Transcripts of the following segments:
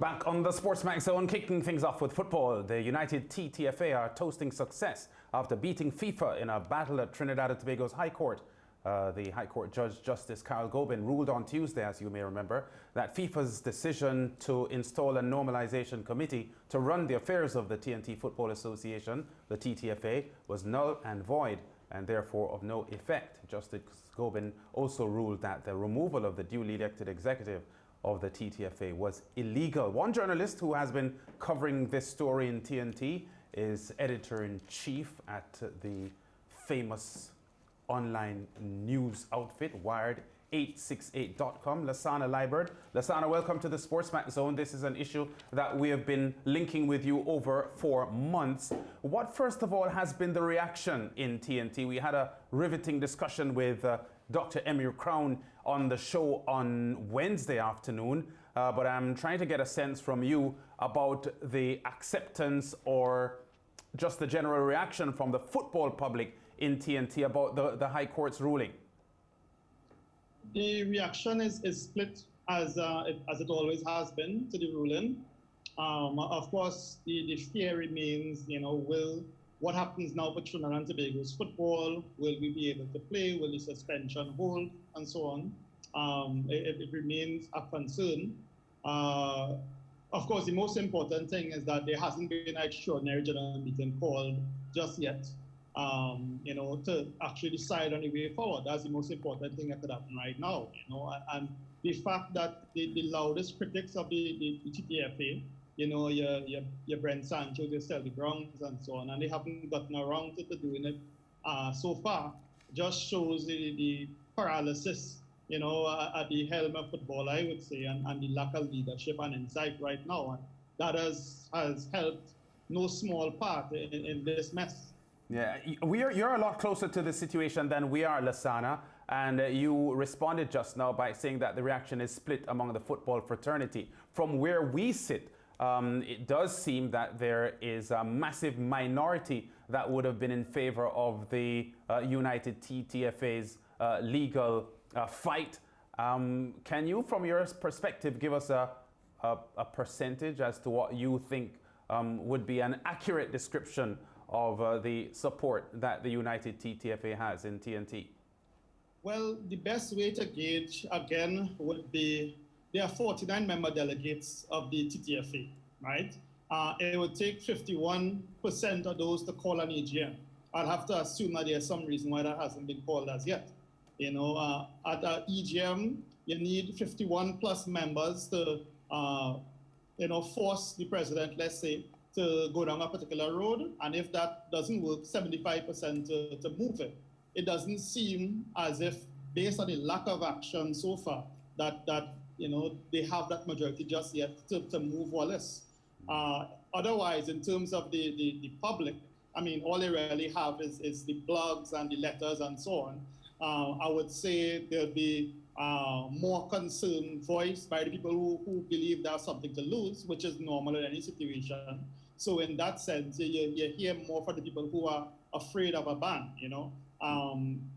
Back on the SportsMax Zone, kicking things off with football. The United TTFA are toasting success after beating FIFA in a battle at Trinidad and Tobago's High Court. The High Court Judge Justice Carl Gobin ruled on Tuesday, as you may remember, that FIFA's decision to install a normalization committee to run the affairs of the T&T Football Association, the TTFA, was null and void and therefore of no effect. Justice Gobin also ruled that the removal of the duly elected executive of the TTFA was illegal. One journalist who has been covering this story in T&T is editor-in-chief at the famous online news outfit, Wired868.com, Lasana Liburd. Lasana, welcome to the SportsMax Zone. This is an issue that we have been linking with you over for months. What, first of all, has been the reaction in T&T? We had a riveting discussion with Dr. Emir Crown on the show on Wednesday afternoon, but I'm trying to get a sense from you about the acceptance or just the general reaction from the football public in T&T about the High Court's ruling. The reaction is split as it always has been to the ruling. Of course, the fear remains, what happens now for Trinidad and Tobago's football? Will we be able to play? Will the suspension hold? And so on. It remains a concern. Of course, the most important thing is that there hasn't been an extraordinary general meeting called just yet, to actually decide on the way forward. That's the most important thing that could happen right now. And the fact that the loudest critics of the TTFA, your Brent Sancho, your Selby Browns, and so on, and they haven't gotten around to doing it so far, just shows the paralysis, at the helm of football, I would say, and the lack of leadership and insight right now. And that has helped no small part in this mess. Yeah, you're a lot closer to the situation than we are, Lasana, and you responded just now by saying that the reaction is split among the football fraternity. From where we sit, it does seem that there is a massive minority that would have been in favor of the United TTFA's legal fight. Can you, from your perspective, give us a percentage as to what you think would be an accurate description of the support that the United TTFA has in T&T? Well, the best way to gauge, again, would be there are 49 member delegates of the TTFA, right? It would take 51% of those to call an AGM. I'll have to assume that there's some reason why that hasn't been called as yet. At an EGM, you need 51 plus members to, force the president, let's say, to go down a particular road, and if that doesn't work, 75% to move it. It doesn't seem as if, based on the lack of action so far, that they have that majority just yet to move Wallace. Otherwise, in terms of the public, all they really have is the blogs and the letters and so on. I would say there'll be more concern voiced by the people who believe there's something to lose, which is normal in any situation. So in that sense, you hear more from the people who are afraid of a ban.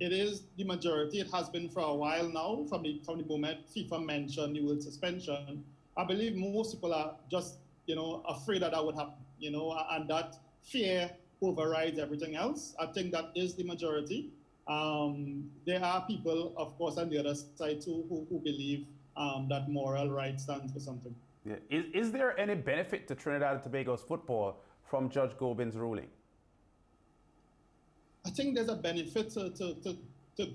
It is the majority. It has been for a while now, from the moment FIFA mentioned the word suspension. I believe most people are just afraid that would happen. And that fear overrides everything else. I think that is the majority. There are people, of course, on the other side too, who believe that moral right stands for something. Yeah. Is there any benefit to Trinidad and Tobago's football from Judge Gobin's ruling? I think there's a benefit to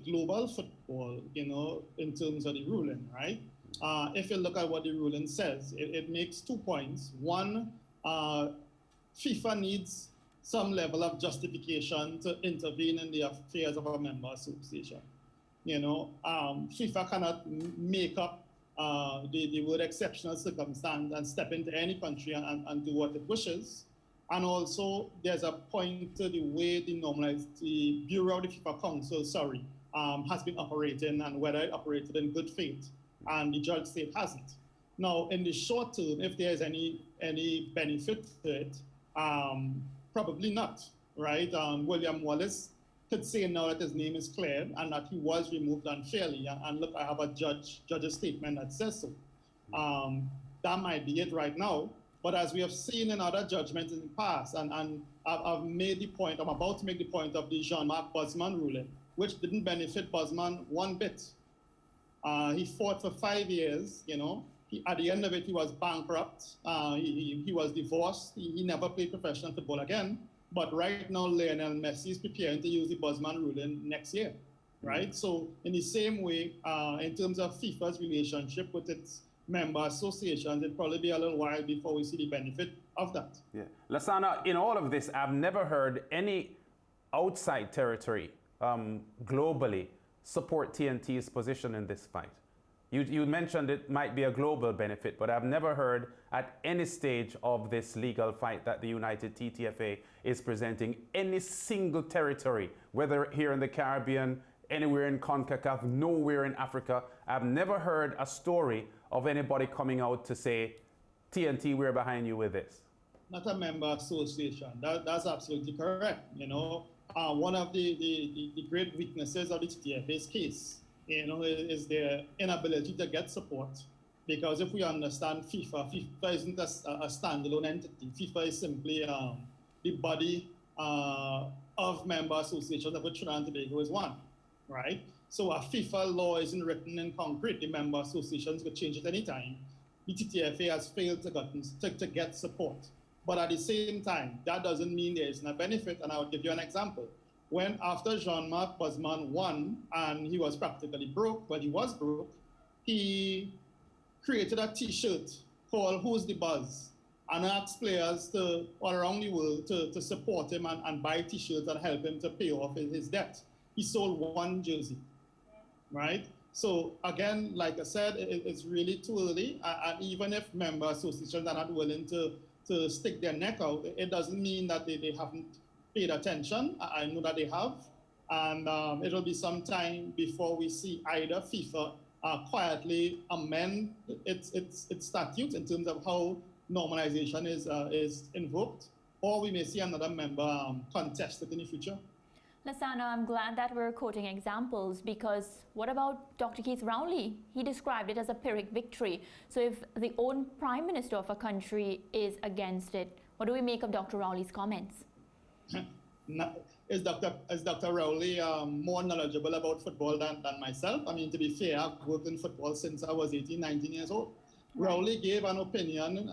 global football, in terms of the ruling, right? If you look at what the ruling says, it makes 2 points. One, FIFA needs some level of justification to intervene in the affairs of a member association. FIFA cannot make up the word exceptional circumstance and step into any country and do what it wishes. And also, there's a point to the way the Bureau of the FIFA Council, has been operating and whether it operated in good faith. And the judge said it hasn't. Now, in the short term, if there's any benefit to it, probably not, right? William Wallace could say now that his name is cleared and that he was removed unfairly. And look, I have a judge's statement that says so. that might be it right now. But as we have seen in other judgments in the past, and I've made the point, I'm about to make the point of the Jean-Marc Bosman ruling, which didn't benefit Bosman one bit. He fought for 5 years, you know. At the end of it, he was bankrupt. He was divorced. He never played professional football again. But right now, Lionel Messi is preparing to use the Bosman ruling next year, right? So in the same way, in terms of FIFA's relationship with its member associations, it'll probably be a little while before we see the benefit of that. Yeah. Lasana, in all of this, I've never heard any outside territory globally support T&T's position in this fight. You mentioned it might be a global benefit, but I've never heard at any stage of this legal fight that the United TTFA is presenting any single territory, whether here in the Caribbean, anywhere in CONCACAF, nowhere in Africa. I've never heard a story of anybody coming out to say, T&T, we're behind you with this. Not a member association. That's absolutely correct. You know, one of the great weaknesses of the TTFA's case, you know, is their inability to get support. Because if we understand FIFA isn't a standalone entity. FIFA is simply the body of member associations, of which Trinidad and Tobago is one, right? So a FIFA law isn't written in concrete. The member associations could change it anytime. The TTFA has failed to get support. But at the same time, that doesn't mean there isn't a benefit. And I'll give you an example. When after Jean-Marc Bosman won and he was practically broke, well, he was broke, he created a T-shirt called Who's the Buzz and asked players all around the world to support him and buy T-shirts and help him to pay off his debt. He sold one jersey, right? So again, like I said, it's really too early. And even if member associations are not willing to stick their neck out, it doesn't mean that they haven't paid attention. I know that they have. And it'll be some time before we see either FIFA quietly amend its statute in terms of how normalization is invoked, or we may see another member contest it in the future. Lasana, I'm glad that we're quoting examples, because what about Dr. Keith Rowley? He described it as a Pyrrhic victory. So if the own Prime Minister of a country is against it, what do we make of Dr. Rowley's comments? Is Dr. Rowley more knowledgeable about football than myself? I mean, to be fair, I've worked in football since I was 18, 19 years old. Right. Rowley gave an opinion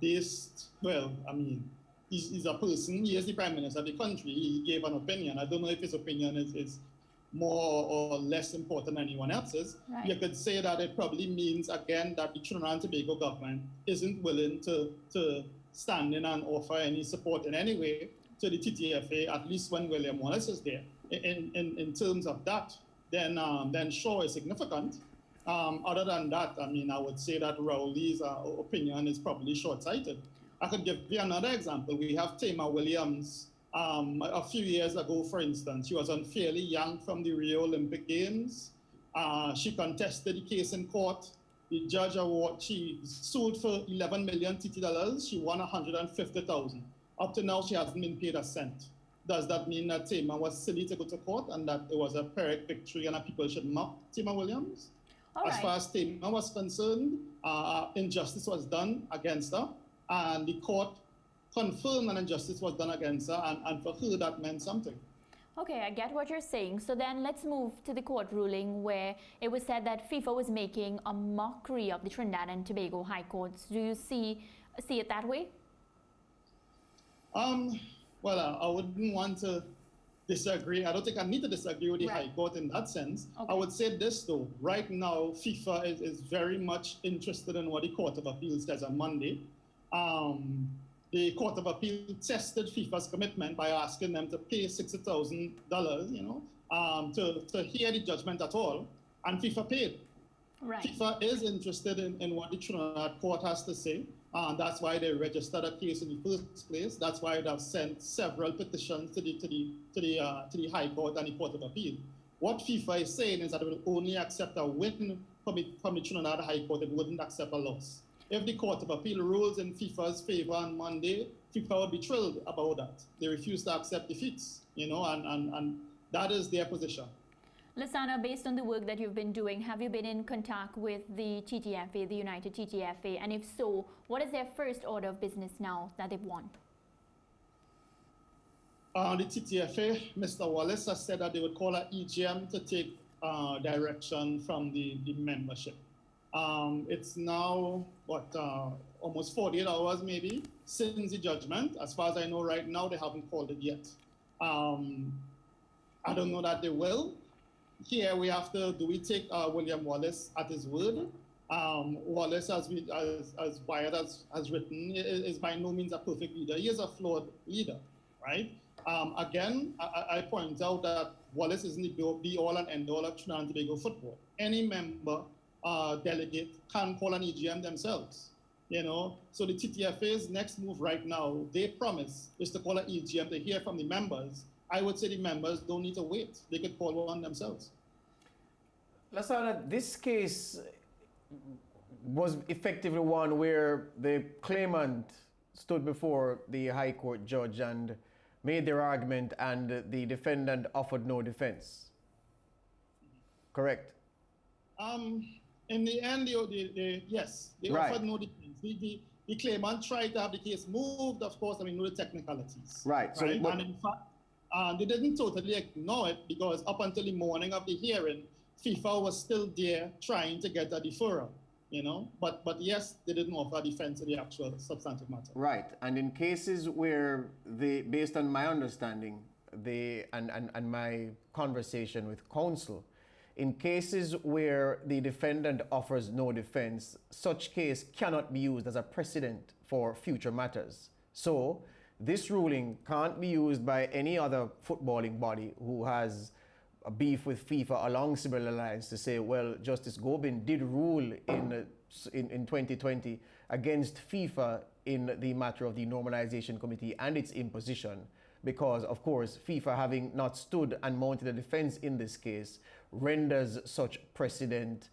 based, well, I mean, he's a person, he is the Prime Minister of the country, he gave an opinion. I don't know if his opinion is more or less important than anyone else's. Right. You could say that it probably means, again, that the Trinidad and Tobago government isn't willing to stand in and offer any support in any way to the TTFA, at least when William Wallace is there. In terms of that, then sure, it's significant. Other than that, I mean, I would say that Rowley's opinion is probably short-sighted. I could give you another example. We have Tamar Williams. A few years ago, for instance, she was unfairly yanked from the Rio Olympic Games. She contested the case in court. The judge she sued for 11 million TT dollars. She won 150,000. Up to now, she hasn't been paid a cent. Does that mean that Tamar was silly to go to court and that it was a Pyrrhic victory and that people should mock Tamar Williams? As far as Tamar was concerned, injustice was done against her, and the court confirmed an injustice was done against her, and for her that meant something. Okay, I get what you're saying. So then let's move to the court ruling where it was said that FIFA was making a mockery of the Trinidad and Tobago High Courts. Do you see it that way? Well, I wouldn't want to disagree. I don't think I need to disagree with the High Court in that sense. Okay. I would say this, though. Right now, FIFA is very much interested in what the Court of Appeal says on Monday. The Court of Appeal tested FIFA's commitment by asking them to pay $60,000, you know, to hear the judgment at all, and FIFA paid. Right. FIFA is interested in what the Trinidad court has to say. That's why they registered a case in the first place. That's why they've sent several petitions to the High Court and the Court of Appeal. What FIFA is saying is that it will only accept a win from the Trinidad High Court. It wouldn't accept a loss. If the Court of Appeal rules in FIFA's favor on Monday, FIFA would be thrilled about that. They refuse to accept defeats, you know, and that is their position. Lasana, based on the work that you've been doing, have you been in contact with the TTFA, the United TTFA? And if so, what is their first order of business now that they've won? The TTFA, Mr. Wallace has said that they would call an EGM to take direction from the membership. It's now, almost 48 hours maybe since the judgment. As far as I know right now, they haven't called it yet. I don't know that they will. Here we have to, do we take William Wallace at his word? Wallace, as Wyatt has written, is by no means a perfect leader. He is a flawed leader, right? Again, I point out that Wallace isn't the be-all and end-all of Trinidad and Tobago football. Any member delegate can call an EGM themselves, you know? So the TTFA's next move right now, they promise, is to call an EGM to hear from the members. I would say the members don't need to wait. They could call one themselves. Lasana, this case was effectively one where the claimant stood before the High Court judge and made their argument, and the defendant offered no defense. Correct? In the end, yes, they Right. offered no defense. The claimant tried to have the case moved, of course, know the technicalities. Right. So, And in fact, they didn't totally ignore it, because up until the morning of the hearing, FIFA was still there trying to get a deferral, you know? But yes, they didn't offer a defense of the actual substantive matter. right. And in cases where based on my understanding, and my conversation with counsel, in cases where the defendant offers no defense, such case cannot be used as a precedent for future matters. So this ruling can't be used by any other footballing body who has a beef with FIFA along similar lines to say, well, Justice Gobin did rule in 2020 against FIFA in the matter of the Normalization Committee and its imposition, because, of course, FIFA having not stood and mounted a defense in this case renders such precedent,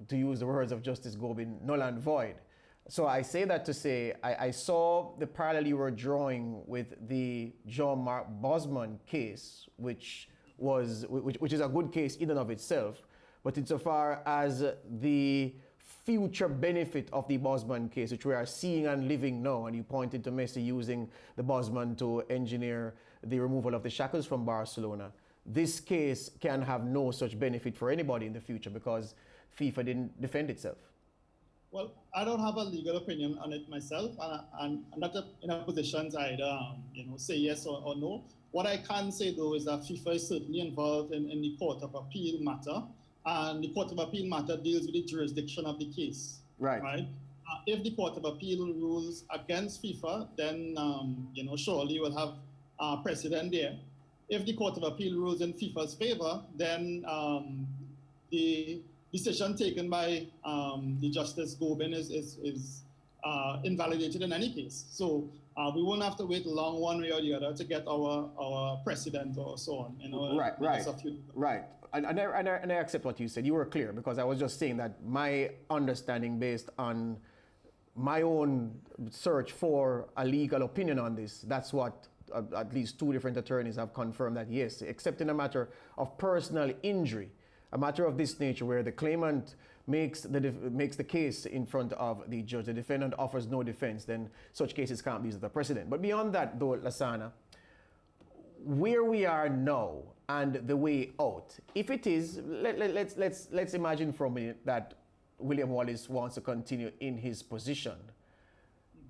to use the words of Justice Gobin, null and void. So I say that to say, I saw the parallel you were drawing with the John Mark Bosman case, which is a good case in and of itself, but insofar as the future benefit of the Bosman case, which we are seeing and living now, and you pointed to Messi using the Bosman to engineer the removal of the shackles from Barcelona, this case can have no such benefit for anybody in the future because FIFA didn't defend itself. Well, I don't have a legal opinion on it myself, and I'm not in a position to either, say yes or no. What I can say, though, is that FIFA is certainly involved in the Court of Appeal matter, and the Court of Appeal matter deals with the jurisdiction of the case. Right. If the Court of Appeal rules against FIFA, then, surely we'll have precedent there. If the Court of Appeal rules in FIFA's favor, then the decision taken by the Justice Gobin is invalidated in any case. So we won't have to wait long one way or the other to get our precedent or so on. Right. And I accept what you said. You were clear, because I was just saying that my understanding based on my own search for a legal opinion on this, that's what at least two different attorneys have confirmed, that yes, except in a matter of personal injury, a matter of this nature where the claimant makes the case in front of the judge, the defendant offers no defense, then such cases can't be used as a precedent. But beyond that, though, Lasana, where we are now and the way out, if it is, let's imagine for a minute that William Wallace wants to continue in his position.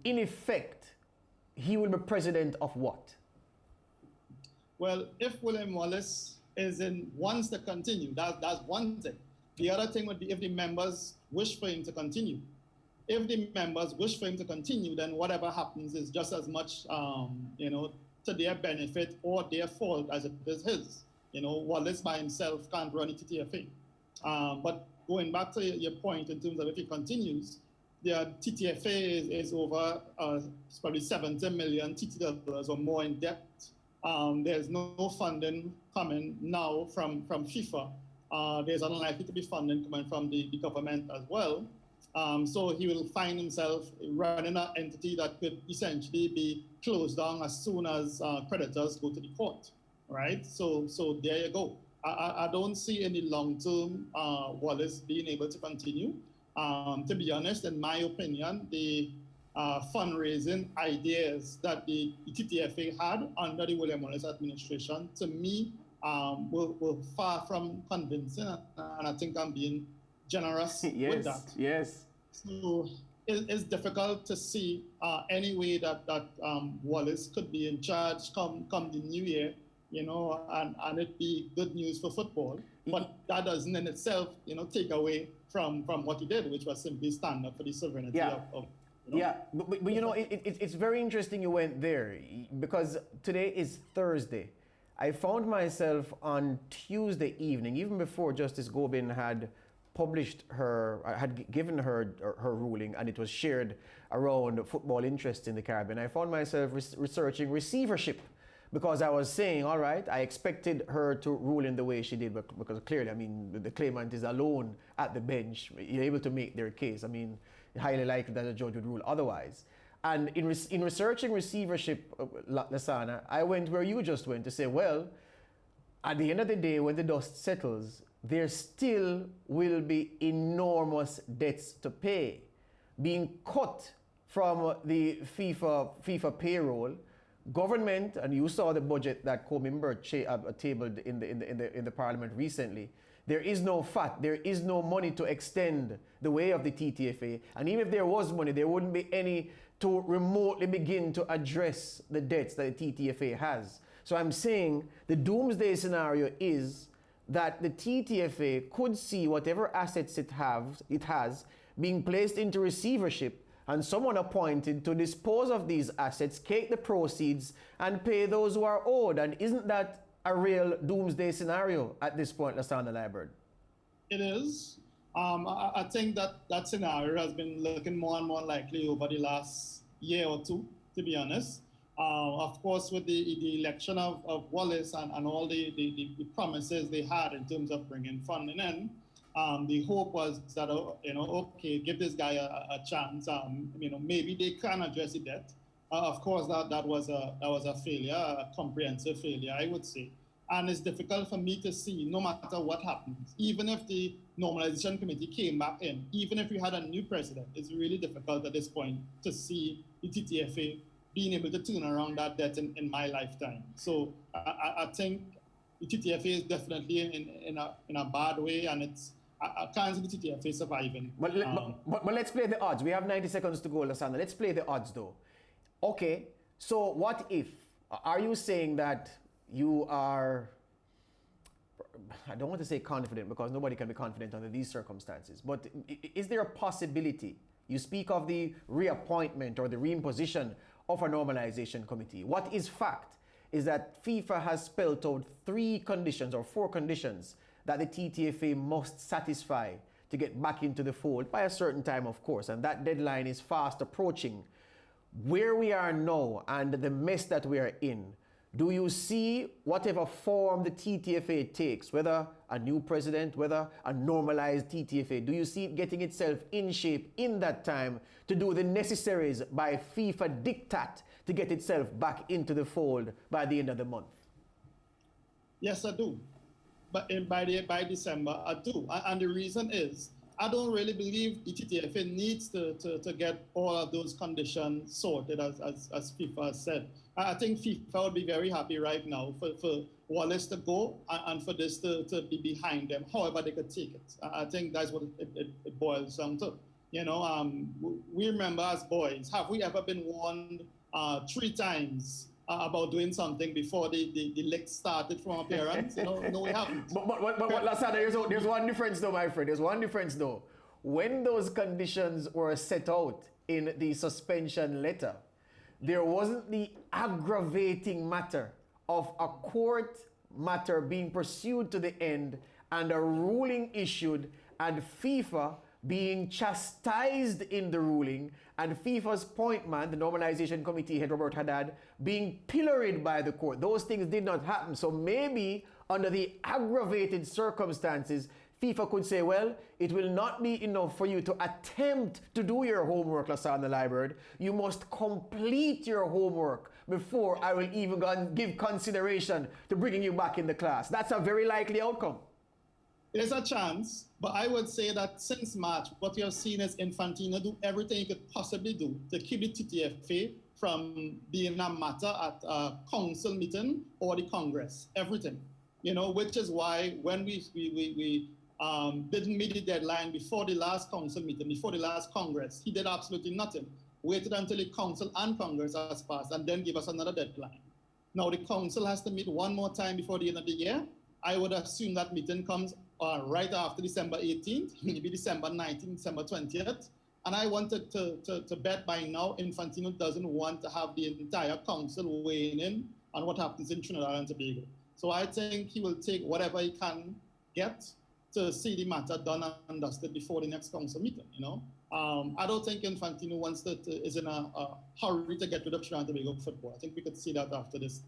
In effect, he will be president of what? Well, if William Wallace wants to continue, that's one thing. The other thing would be if the members wish for him to continue. If the members wish for him to continue, then whatever happens is just as much, to their benefit or their fault as it is his. Wallace by himself can't run the TTFA. But going back to your point in terms of if he continues, the TTFA is over probably 70 million TT dollars or more in debt. There's no funding coming now from FIFA. There's unlikely to be funding coming from the government as well. So he will find himself running an entity that could essentially be closed down as soon as creditors go to the court, right? So there you go. I don't see any long-term Wallace being able to continue. To be honest, in my opinion, the fundraising ideas that the TTFA had under the William Wallace administration, to me, were far from convincing, and I think I'm being generous with that. Yes. So it's difficult to see any way that Wallace could be in charge come the new year, and it be good news for football. But that doesn't in itself, take away from what he did, which was simply stand up for the sovereignty of Yeah, but it's very interesting you went there, because today is Thursday. I found myself on Tuesday evening, even before Justice Gobin had given her ruling, and it was shared around football interest in the Caribbean. I found myself researching receivership, because I was saying, all right, I expected her to rule in the way she did, because clearly, the claimant is alone at the bench, you're able to make their case. Highly likely that a judge would rule otherwise. And in researching receivership, Lasana, I went where you just went to say, well, at the end of the day, when the dust settles, there still will be enormous debts to pay being cut from the FIFA payroll. Government, and you saw the budget that Cominbert tabled in the Parliament recently. There is no fat, there is no money to extend the way of the TTFA. And even if there was money, there wouldn't be any to remotely begin to address the debts that the TTFA has. So I'm saying the doomsday scenario is that the TTFA could see whatever assets it has being placed into receivership, and someone appointed to dispose of these assets, take the proceeds, and pay those who are owed. And isn't that a real doomsday scenario at this point, Lasana Liburd? It is. I think that scenario has been looking more and more likely over the last year or two, to be honest. Of course, with the election of Wallace and all the promises they had in terms of bringing funding in, the hope was that, okay, give this guy a chance. Maybe they can address the debt. Of course, that was a failure, a comprehensive failure, I would say. And it's difficult for me to see, no matter what happens, even if the normalization committee came back in, even if we had a new president, it's really difficult at this point to see the TTFA being able to turn around that debt in my lifetime. So I think the TTFA is definitely in a bad way, and I can't see the TTFA surviving. But let's play the odds. We have 90 seconds to go, Lasana. Let's play the odds, though. Okay, so what if? Are you saying that you are, I don't want to say confident, because nobody can be confident under these circumstances, but is there a possibility? You speak of the reappointment or the reimposition of a normalization committee. What is fact is that FIFA has spelled out 3 conditions or 4 conditions that the TTFA must satisfy to get back into the fold by a certain time, of course, and that deadline is fast approaching. Where we are now and the mess that we are in, do you see whatever form the TTFA takes, whether a new president, whether a normalized TTFA, do you see it getting itself in shape in that time to do the necessaries by FIFA diktat to get itself back into the fold by the end of the month? Yes, I do. But by December, I do. And the reason is, I don't really believe the TTFA needs to get all of those conditions sorted, as FIFA has said. I think FIFA would be very happy right now for Wallace to go and for this to be behind them, however they could take it. I think that's what it boils down to. We remember as boys, have we ever been warned 3 times about doing something before the league started from our parents? No, we haven't. But Lasana, there's one difference though, my friend. There's one difference though. When those conditions were set out in the suspension letter, there wasn't the aggravating matter of a court matter being pursued to the end and a ruling issued and FIFA being chastised in the ruling, and FIFA's point man, the normalization committee head Robert Haddad, being pilloried by the court. Those things did not happen. So maybe under the aggravated circumstances, FIFA could say, well, it will not be enough for you to attempt to do your homework, Lasana Liburd. You must complete your homework before I will even go and give consideration to bringing you back in the class. That's a very likely outcome. There's a chance, but I would say that since March, what we have seen is Infantino do everything he could possibly do to keep the TTFA from being a matter at a council meeting or the Congress, everything, which is why when we didn't meet the deadline before the last council meeting, before the last Congress, he did absolutely nothing. Waited until the council and Congress has passed and then give us another deadline. Now the council has to meet one more time before the end of the year. I would assume that meeting comes right after December 18th, maybe December 19th, December 20th. And I wanted to bet by now Infantino doesn't want to have the entire council weighing in on what happens in Trinidad and Tobago. So I think he will take whatever he can get to see the matter done and dusted before the next council meeting, I don't think Infantino is in a hurry to get rid of Trinidad and Tobago football. I think we could see that after this,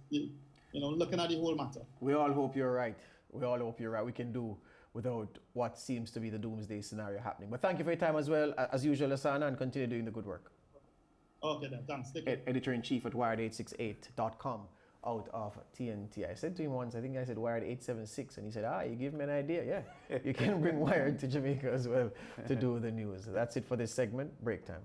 looking at the whole matter. We all hope you're right. We all hope you're right. We can do without what seems to be the doomsday scenario happening. But thank you for your time as well, as usual, Lasana, and continue doing the good work. Okay, then. Thanks. Editor-in-Chief at wired868.com out of T&T. I said to him once, I think I said Wired 876, and he said, you give me an idea. Yeah, you can bring Wired to Jamaica as well to do the news. That's it for this segment. Break time.